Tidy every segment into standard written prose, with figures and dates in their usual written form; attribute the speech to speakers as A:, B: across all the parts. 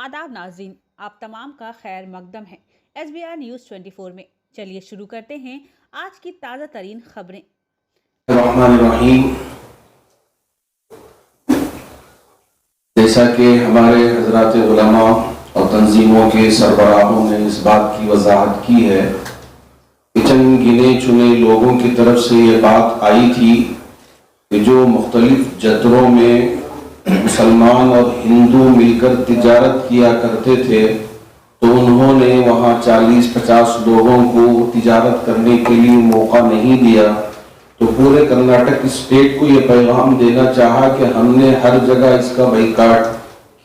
A: आदाब नाज़रीन, आप तमाम का खैर मकदम है SBR न्यूज़ 24 में। चलिए शुरू करते हैं आज की ताज़ा तरीन खबरें।
B: जैसा कि हमारे हजरात उलमा और तंजीमों के सरबराहों ने इस बात की वजाहत की है कि चंद गिने चुने लोगों की तरफ से ये बात आई थी कि जो मुख्तलिफ जत्रों में मुसलमान और हिंदू मिलकर तिजारत किया करते थे तो उन्होंने वहाँ 40-50 लोगों को तिजारत करने के लिए मौका नहीं दिया। तो पूरे कर्नाटक स्टेट को ये पैगाम देना चाहा कि हमने हर जगह इसका बाइकाट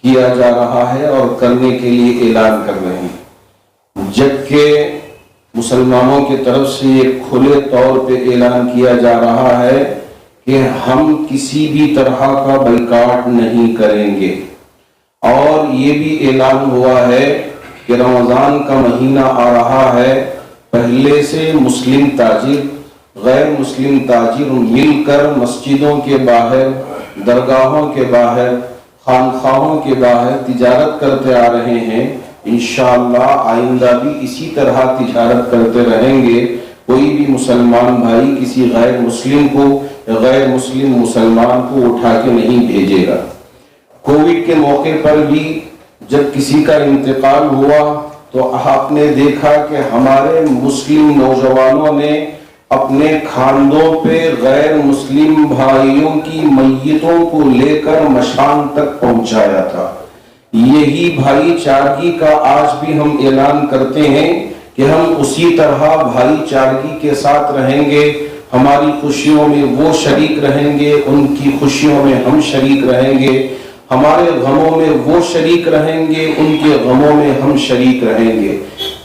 B: किया जा रहा है और करने के लिए ऐलान कर रहे हैं, जबकि मुसलमानों की तरफ से ये खुले तौर पे ऐलान किया जा रहा है कि हम किसी भी तरह का बाइकाट नहीं करेंगे। और ये भी ऐलान हुआ है कि रमज़ान का महीना आ रहा है, पहले से मुस्लिम ताजिर गैर मुस्लिम ताजिर मिलकर मस्जिदों के बाहर, दरगाहों के बाहर, खानखाहों के बाहर तिजारत करते आ रहे हैं। इंशाअल्लाह आइंदा भी इसी तरह तिजारत करते रहेंगे। कोई भी मुसलमान भाई किसी गैर मुस्लिम को, गैर मुस्लिम मुसलमान को उठा के नहीं भेजेगा। कोविड के मौके पर भी जब किसी का इंतकाल हुआ तो आपने देखा कि हमारे मुस्लिम नौजवानों ने अपने खानों पे गैर मुस्लिम भाइयों की मैयतों को लेकर मशान तक पहुंचाया था। यही भाईचारगी का आज भी हम ऐलान करते हैं कि हम उसी तरह भाईचारगी के साथ रहेंगे। हमारी खुशियों में वो शरीक रहेंगे, उनकी खुशियों में हम शरीक रहेंगे। हमारे गमों में वो शरीक रहेंगे, उनके गमों में हम शरीक रहेंगे।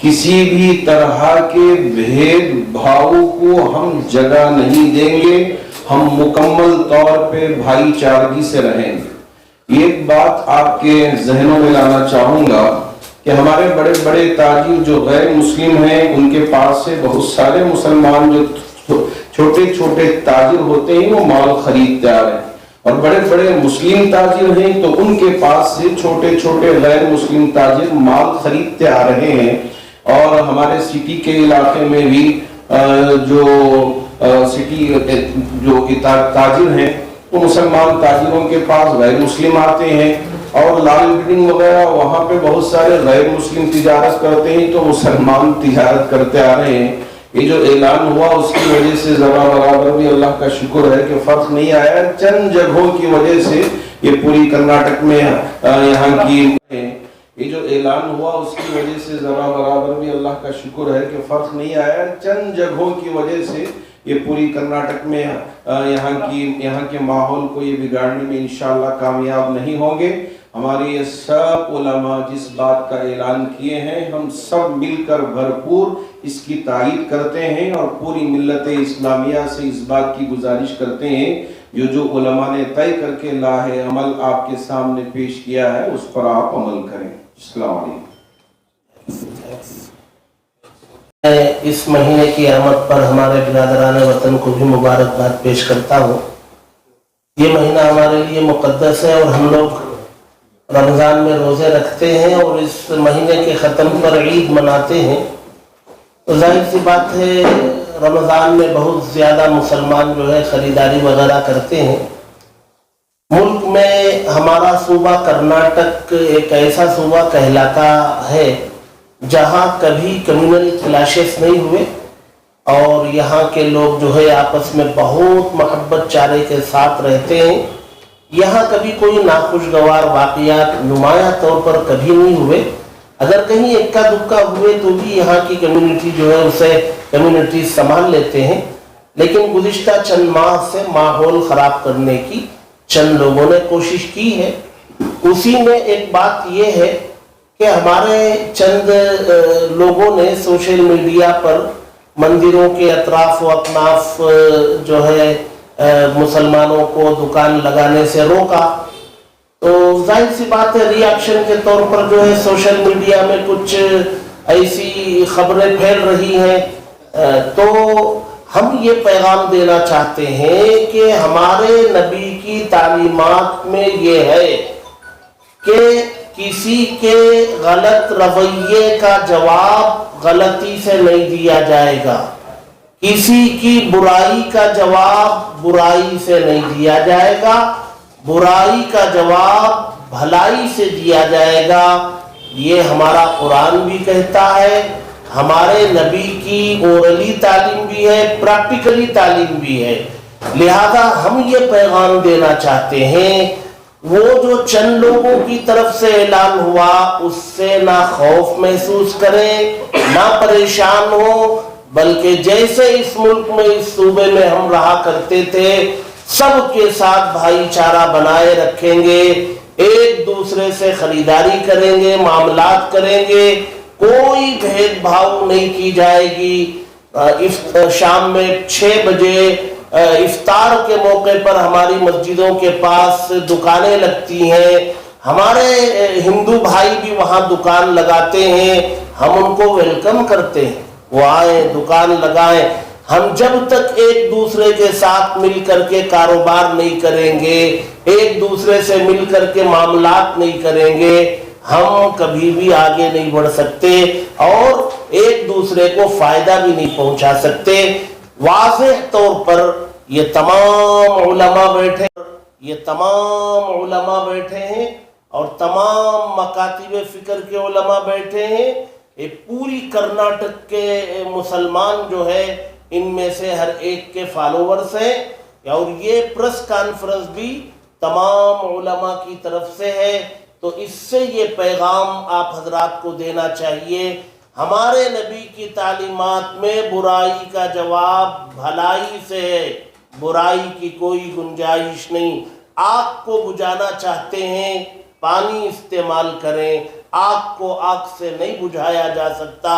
B: किसी भी तरह के भेदभाव को हम जगह नहीं देंगे। हम मुकम्मल तौर पे भाईचारगी से रहेंगे। एक बात आपके जहनों में लाना चाहूंगा कि हमारे बड़े बड़े ताजिर जो गैर मुस्लिम हैं, उनके पास से बहुत सारे मुसलमान जो छोटे छोटे ताजिर होते हैं वो माल खरीदते आ रहे हैं, और बड़े बड़े मुस्लिम ताजिर हैं तो उनके पास से छोटे छोटे गैर मुस्लिम ताजिर माल खरीदते आ रहे हैं। और हमारे सिटी के इलाके में भी जो ताजिर हैं वो मुसलमान ताजिरों के पास गैर मुस्लिम आते हैं, और लाल बिल्डिंग वगैरह वहाँ पे बहुत सारे गैर मुस्लिम तिजारत करते हैं तो मुसलमान तिजारत करते आ रहे हैं। ये जो ऐलान हुआ उसकी वजह से जरा बराबर भी अल्लाह का शुक्र है कि फर्क नहीं आया। चंद जगहों की वजह से ये पूरी कर्नाटक में यहाँ की ये जो ऐलान हुआ उसकी वजह से जरा बराबर भी अल्लाह का शुक्र है कि फर्क नहीं आया। चंद जगहों की वजह से ये पूरी कर्नाटक में यहाँ के माहौल को ये बिगाड़ने में इंशाअल्लाह कामयाब नहीं होंगे। हमारे ये सब उलमा जिस बात का ऐलान किए हैं, हम सब मिलकर भरपूर इसकी तायीद करते हैं और पूरी मिल्लत इस्लामिया से इस बात की गुजारिश करते हैं जो उलमा ने तय करके लाहे अमल आपके सामने पेश किया है उस पर आप अमल करें। अस्सलाम वालेकुम।
C: इस महीने की आमद पर हमारे बिरादरान वतन को भी मुबारकबाद पेश करता हूँ। ये महीना हमारे लिए मुक़द्दस है और हम लोग रमज़ान में रोज़े रखते हैं और इस महीने के ख़त्म पर ईद मनाते हैं। तो जाहिर सी बात है रमज़ान में बहुत ज़्यादा मुसलमान जो है ख़रीदारी वगैरह करते हैं। मुल्क में हमारा सूबा कर्नाटक एक ऐसा सूबा कहलाता है जहाँ कभी कम्युनल क्लैशेस नहीं हुए और यहाँ के लोग जो है आपस में बहुत मोहब्बत चारे के साथ रहते हैं। यहाँ कभी कोई नाखुशगवार वाक़यात नुमाया तौर पर कभी नहीं हुए। अगर कहीं इक्का दुक्का हुए तो भी यहाँ की कम्युनिटी जो है उसे कम्युनिटी संभाल लेते हैं। लेकिन गुज़िश्ता चंद माह से माहौल ख़राब करने की चंद लोगों ने कोशिश की है। उसी में एक बात यह है कि हमारे चंद लोगों ने सोशल मीडिया पर मंदिरों के अतराफ व अकनाफ जो है मुसलमानों को दुकान लगाने से रोका। तो जाहिर सी बात है रिएक्शन के तौर पर जो है सोशल मीडिया में कुछ ऐसी खबरें फैल रही हैं। तो हम ये पैगाम देना चाहते हैं कि हमारे नबी की तालीमात में ये है कि کسی کے غلط رویے کا جواب غلطی سے نہیں دیا جائے گا، کسی کی برائی کا جواب برائی سے نہیں دیا جائے گا، برائی کا جواب بھلائی سے دیا جائے گا۔ یہ ہمارا قرآن بھی کہتا ہے، ہمارے نبی کی اورلی تعلیم بھی ہے، پریکٹیکلی تعلیم بھی ہے۔ لہذا ہم یہ پیغام دینا چاہتے ہیں، وہ جو چند لوگوں کی طرف سے اعلان ہوا اس سے نہ خوف محسوس کریں، نہ پریشان ہو، بلکہ جیسے اس ملک میں، اس صوبے میں ہم رہا کرتے تھے، سب کے ساتھ بھائی چارہ بنائے رکھیں گے، ایک دوسرے سے خریداری کریں گے، معاملات کریں گے، کوئی بھید بھاؤ نہیں کی جائے گی۔ شام میں 6 بجے افطار کے موقع پر ہماری مسجدوں کے پاس دکانیں لگتی ہیں، ہمارے ہندو بھائی بھی وہاں دکان لگاتے ہیں، ہم ان کو ویلکم کرتے ہیں، وہ آئیں دکان لگائیں۔ ہم جب تک ایک دوسرے کے ساتھ مل کر کے کاروبار نہیں کریں گے، ایک دوسرے سے مل کر کے معاملات نہیں کریں گے، ہم کبھی بھی آگے نہیں بڑھ سکتے اور ایک دوسرے کو فائدہ بھی نہیں پہنچا سکتے۔ واضح طور پر یہ تمام علماء بیٹھے ہیں اور تمام مکاتب فکر کے علماء بیٹھے ہیں، یہ پوری کرناٹک کے مسلمان جو ہے ان میں سے ہر ایک کے فالوورز ہیں، اور یہ پریس کانفرنس بھی تمام علماء کی طرف سے ہے۔ تو اس سے یہ پیغام آپ حضرات کو دینا چاہیے، ہمارے نبی کی تعلیمات میں برائی کا جواب بھلائی سے ہے، برائی کی کوئی گنجائش نہیں۔ آگ کو بجھانا چاہتے ہیں پانی استعمال کریں، آگ کو آگ سے نہیں بجھایا جا سکتا،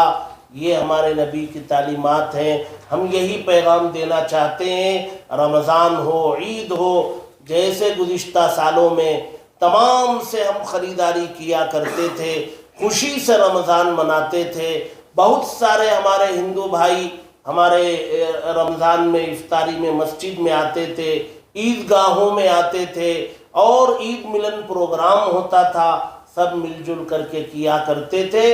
C: یہ ہمارے نبی کی تعلیمات ہیں۔ ہم یہی پیغام دینا چاہتے ہیں، رمضان ہو، عید ہو، جیسے گزشتہ سالوں میں تمام سے ہم خریداری کیا کرتے تھے، خوشی سے رمضان مناتے تھے، بہت سارے ہمارے ہندو بھائی ہمارے رمضان میں افطاری میں مسجد میں آتے تھے، عید گاہوں میں آتے تھے، اور عید ملن پروگرام ہوتا تھا، سب مل جل کر کے کیا کرتے تھے۔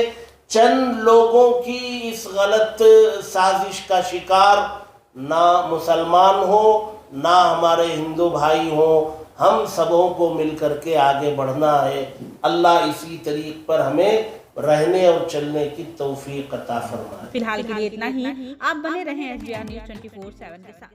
C: چند لوگوں کی اس غلط سازش کا شکار نہ مسلمان ہو نہ ہمارے ہندو بھائی ہوں، ہم سبوں کو مل کر کے آگے بڑھنا ہے۔ اللہ اسی طریق پر ہمیں رہنے اور چلنے کی توفیق عطا فرمائے۔
A: فی الحال کے لیے اتنا ہی، آپ بنے رہیں SBR News 24/7 کے ساتھ۔